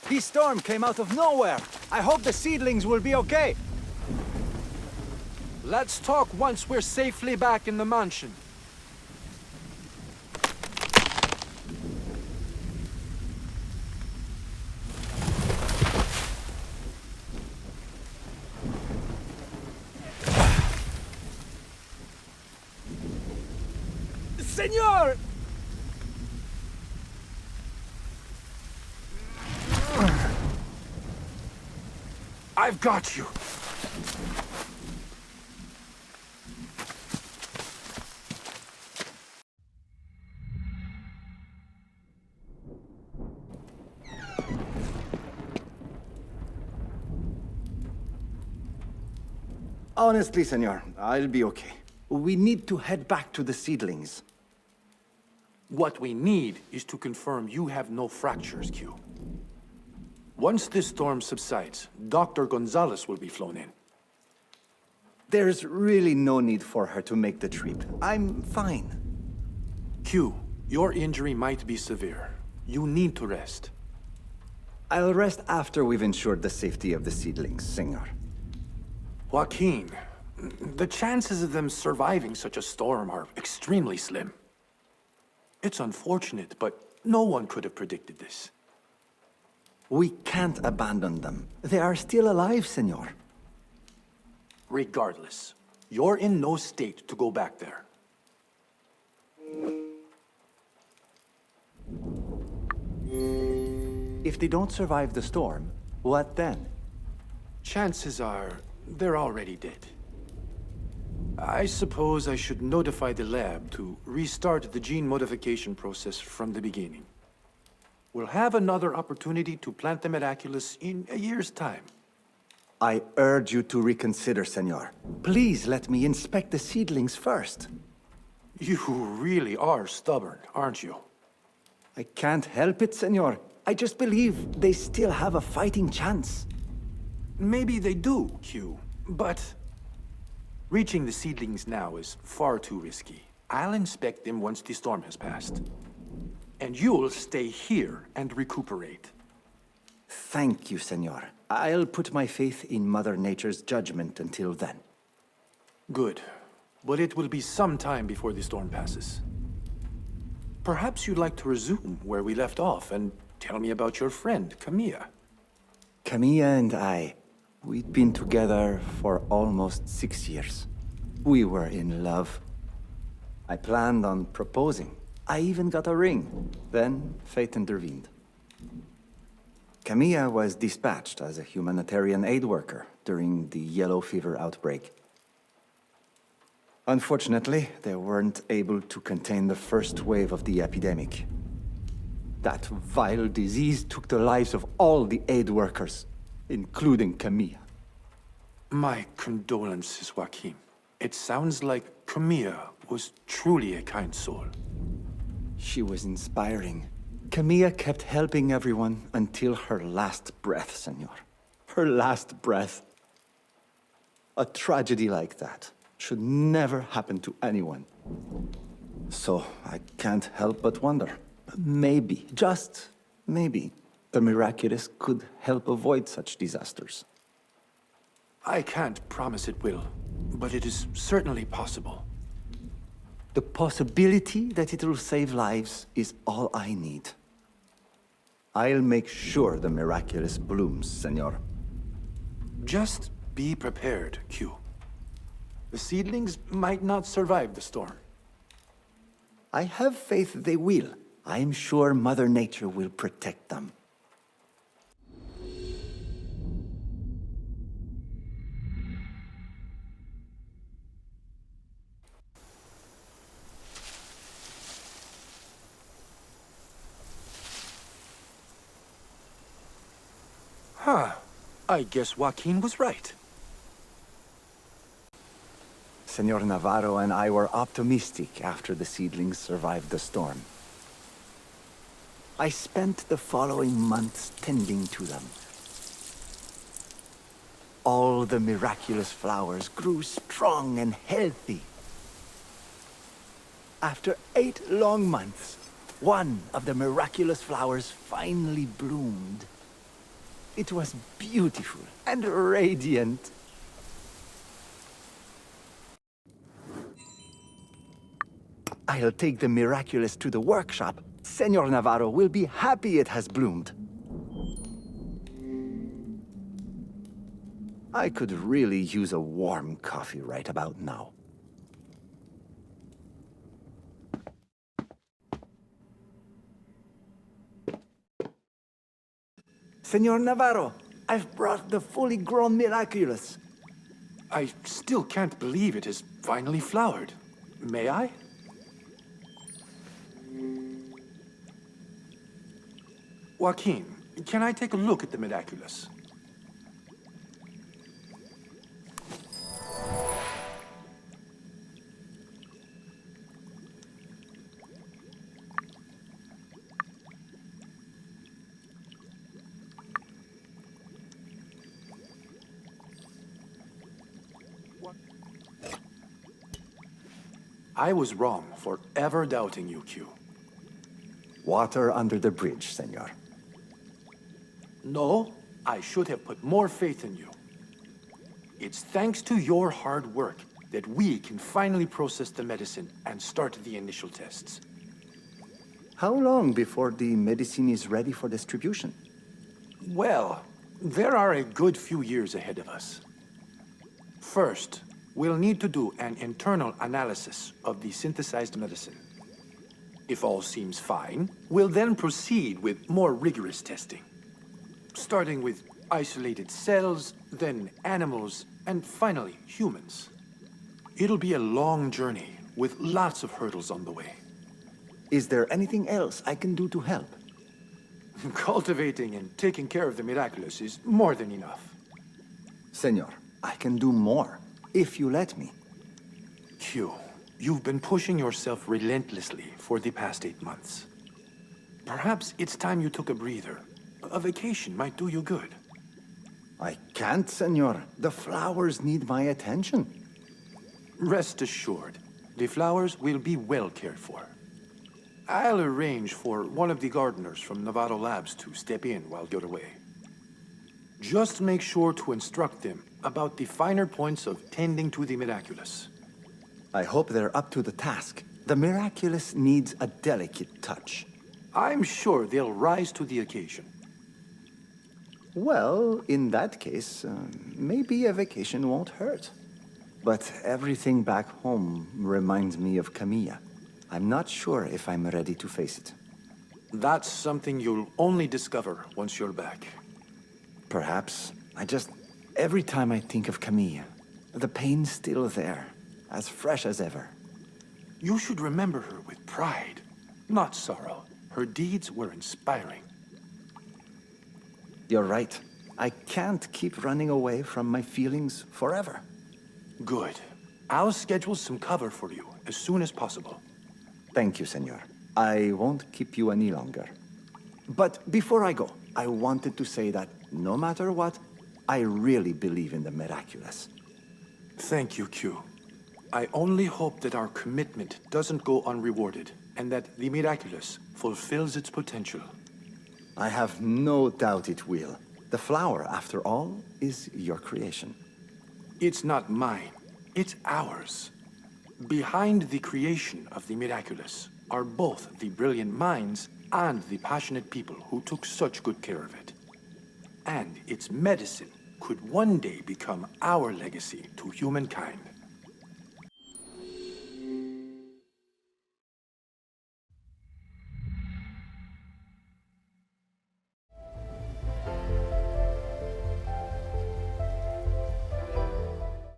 This storm came out of nowhere. I hope the seedlings will be okay. Let's talk once we're safely back in the mansion. Senor! I've got you. Honestly, senor, I'll be okay. We need to head back to the seedlings. What we need is to confirm you have no fractures, Q. Once this storm subsides, Dr. Gonzalez will be flown in. There's really no need for her to make the trip. I'm fine. Q, your injury might be severe. You need to rest. I'll rest after we've ensured the safety of the seedlings, senor. Joaquin, the chances of them surviving such a storm are extremely slim. It's unfortunate, but no one could have predicted this. We can't abandon them. They are still alive, senor. Regardless, you're in no state to go back there. If they don't survive the storm, what then? Chances are they're already dead. I suppose I should notify the lab to restart the gene modification process from the beginning. We'll have another opportunity to plant the Miraculus in a year's time. I urge you to reconsider, senor. Please let me inspect the seedlings first. You really are stubborn, aren't you? I can't help it, senor. I just believe they still have a fighting chance. Maybe they do, Q, but reaching the seedlings now is far too risky. I'll inspect them once the storm has passed. And you'll stay here and recuperate. Thank you, senor. I'll put my faith in Mother Nature's judgment until then. Good. But it will be some time before the storm passes. Perhaps you'd like to resume where we left off and tell me about your friend, Camilla. Camilla and I, we'd been together for almost 6 years. We were in love. I planned on proposing. I even got a ring. Then fate intervened. Camilla was dispatched as a humanitarian aid worker during the yellow fever outbreak. Unfortunately, they weren't able to contain the first wave of the epidemic. That vile disease took the lives of all the aid workers, including Camilla. My condolences, Joaquin. It sounds like Camilla was truly a kind soul. She was inspiring. Camilla kept helping everyone until her last breath, senor. Her last breath. A tragedy like that should never happen to anyone. So I can't help but wonder. Maybe, just maybe, the Miraculous could help avoid such disasters. I can't promise it will, but it is certainly possible. The possibility that it will save lives is all I need. I'll make sure the Miraculous blooms, senor. Just be prepared, Q. The seedlings might not survive the storm. I have faith they will. I am sure Mother Nature will protect them. Huh. I guess Joaquin was right. Senor Navarro and I were optimistic after the seedlings survived the storm. I spent the following months tending to them. All the miraculous flowers grew strong and healthy. After 8 long months, one of the miraculous flowers finally bloomed. It was beautiful and radiant. I'll take the Miraculus to the workshop. Senor Navarro will be happy it has bloomed. I could really use a warm coffee right about now. Senor Navarro, I've brought the fully grown Miraculous. I still can't believe it has finally flowered. May I? Joaquin, can I take a look at the Miraculous? I was wrong for ever doubting you, Q. Water under the bridge, senor. No, I should have put more faith in you. It's thanks to your hard work that we can finally process the medicine and start the initial tests. How long before the medicine is ready for distribution? Well, there are a good few years ahead of us. First, we'll need to do an internal analysis of the synthesized medicine. If all seems fine, we'll then proceed with more rigorous testing. Starting with isolated cells, then animals, and finally humans. It'll be a long journey with lots of hurdles on the way. Is there anything else I can do to help? Cultivating and taking care of the Miraculous is more than enough. Senor, I can do more, if you let me. Q, you've been pushing yourself relentlessly for the past 8 months. Perhaps it's time you took a breather. A vacation might do you good. I can't, senor. The flowers need my attention. Rest assured, the flowers will be well cared for. I'll arrange for one of the gardeners from Navarro Labs to step in while you're away. Just make sure to instruct them about the finer points of tending to the Miraculous. I hope they're up to the task. The Miraculous needs a delicate touch. I'm sure they'll rise to the occasion. Well, in that case, maybe a vacation won't hurt. But everything back home reminds me of Camilla. I'm not sure if I'm ready to face it. That's something you'll only discover once you're back. Perhaps. Every time I think of Camilla, the pain's still there, as fresh as ever. You should remember her with pride, not sorrow. Her deeds were inspiring. You're right. I can't keep running away from my feelings forever. Good. I'll schedule some cover for you as soon as possible. Thank you, senor. I won't keep you any longer. But before I go, I wanted to say that no matter what, I really believe in the Miraculous. Thank you, Q. I only hope that our commitment doesn't go unrewarded, and that the Miraculous fulfills its potential. I have no doubt it will. The flower, after all, is your creation. It's not mine. It's ours. Behind the creation of the Miraculous are both the brilliant minds and the passionate people who took such good care of it. And its medicine could one day become our legacy to humankind.